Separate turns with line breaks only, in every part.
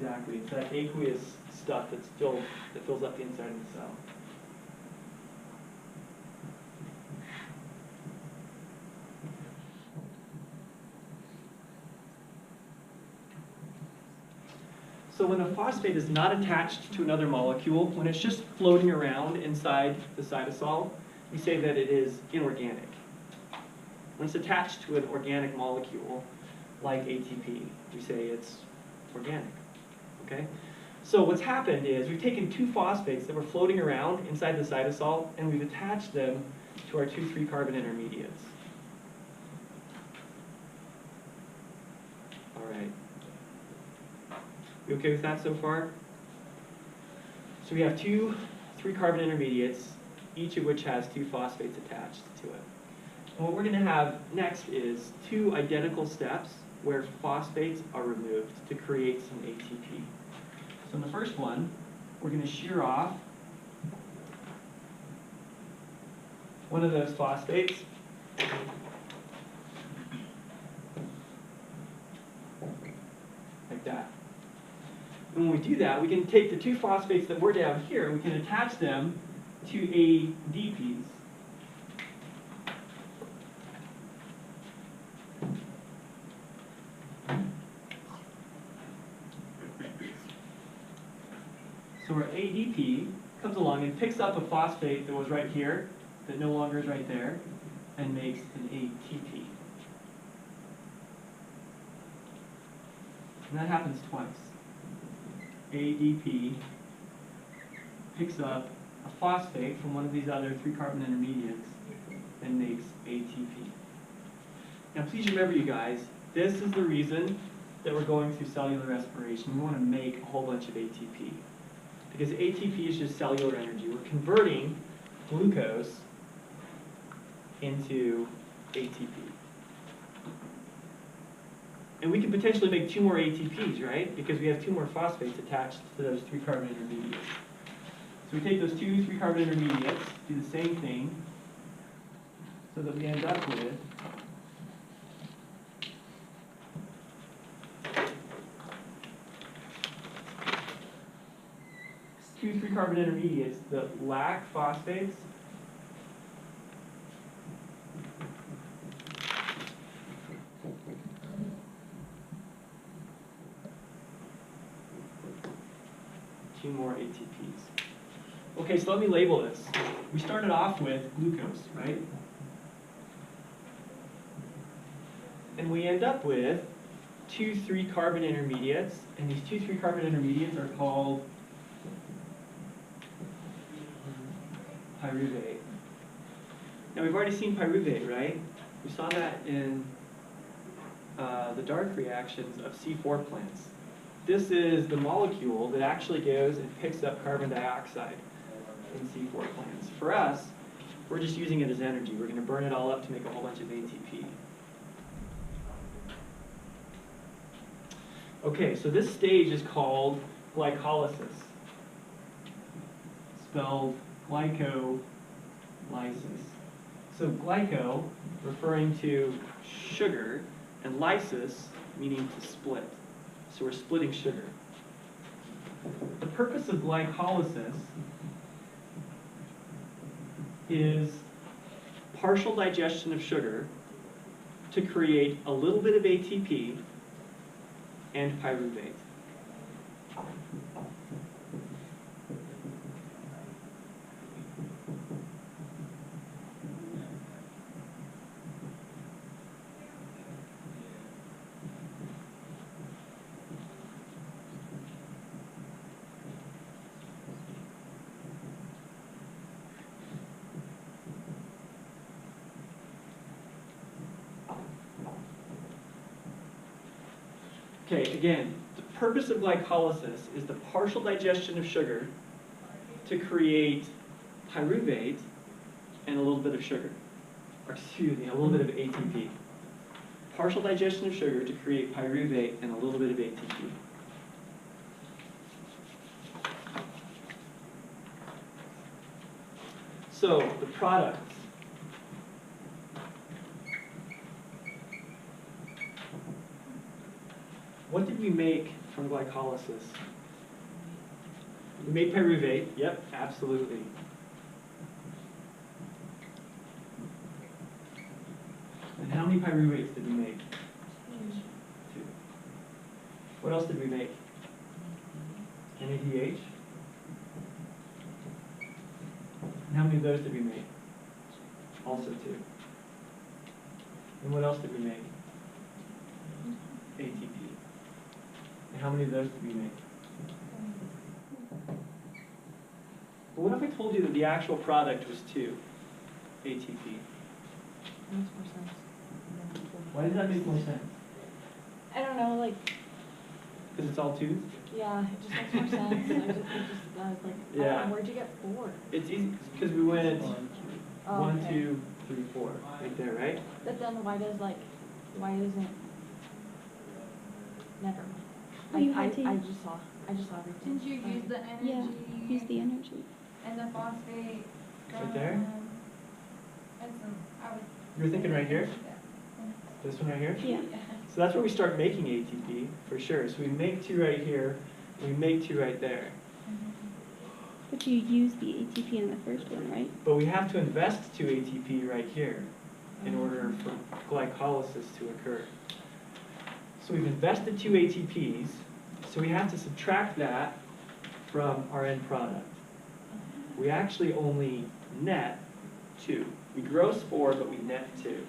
Exactly. It's that aqueous stuff that fills up the inside of the cell. So when a phosphate is not attached to another molecule, when it's just floating around inside the cytosol, we say that it is inorganic. When it's attached to an organic molecule, like ATP, we say it's organic. Okay? So what's happened is we've taken two phosphates that were floating around inside the cytosol, and we've attached them to our 2,3-carbon intermediates. All right. You okay with that so far? So we have two 3-carbon intermediates, each of which has two phosphates attached to it. And what we're going to have next is two identical steps where phosphates are removed to create some ATP. So in the first one, we're going to shear off one of those phosphates. Like that. And when we do that, we can take the two phosphates that were down here and we can attach them to ADPs. So our ADP comes along and picks up a phosphate that was right here, that no longer is right there, and makes an ATP. And that happens twice. ADP picks up a phosphate from one of these other 3-carbon intermediates and makes ATP. Now please remember, you guys, this is the reason that we're going through cellular respiration. We want to make a whole bunch of ATP. Because ATP is just cellular energy. We're converting glucose into ATP. And we can potentially make 2 more ATPs, right? Because we have 2 more phosphates attached to those 3-carbon intermediates. So we take those 2 3-carbon intermediates, do the same thing, so that we end up with two 3-carbon intermediates that lack phosphates two more ATPs. Okay, so let me label this. We started off with glucose, right? And we end up with 2 3-carbon intermediates, and these 2 3-carbon intermediates are called pyruvate. Now we've already seen pyruvate, right? We saw that in the dark reactions of C4 plants. This is the molecule that actually goes and picks up carbon dioxide in C4 plants. For us, we're just using it as energy. We're going to burn it all up to make a whole bunch of ATP. Okay, so this stage is called glycolysis, spelled glycolysis. So glyco, referring to sugar, and lysis, meaning to split. So we're splitting sugar. The purpose of glycolysis is partial digestion of sugar to create a little bit of ATP and pyruvate. Okay, again, the purpose of glycolysis is the partial digestion of sugar to create pyruvate and a little bit of sugar. Or excuse me, a little bit of ATP. Partial digestion of sugar to create pyruvate and a little bit of ATP. So, the products. What did we make from glycolysis. We made pyruvate, yep, absolutely. And how many pyruvates did we make? 2. What else did we make? NADH? And how many of those did we make? Also 2. And what else did we make? ATP. And how many of those did we make? But what if I told you that the actual product was 2 ATP?
Makes more sense.
Why does that make more sense?
I don't know, like,
Because it's all 2s?
yeah, it just makes more sense. It just does. Like, I
Yeah.
don't know, where'd you get 4?
It's easy because we went
Oh,
1,
okay.
2, 3, 4, right there, right?
But then why doesn't, never
Well, you
mind.
had to-
I just saw everything.
Didn't you use the energy?
Yeah, use the energy.
And the phosphate.
Right there?
And some, I would.
You're thinking right here? This one right here?
Yeah.
So that's where we start making ATP, for sure. So we make 2 right here, and we make 2 right there.
But you use the ATP in the first one, right?
But we have to invest 2 ATP right here in order for glycolysis to occur. So we've invested 2 ATPs, so we have to subtract that from our end product. We actually only net 2. We gross 4, but we net 2.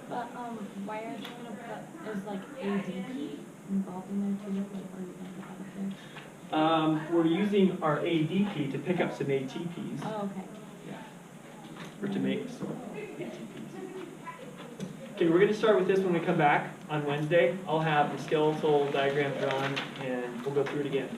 But, why aren't you gonna put, is like ADP involved in there too? Like, are you gonna put that there?
We're using our ADP to pick up some ATPs.
Oh, okay.
Yeah. Or to make some ATPs. Okay, we're going to start with this when we come back on Wednesday. I'll have the skeletal diagram drawn and we'll go through it again.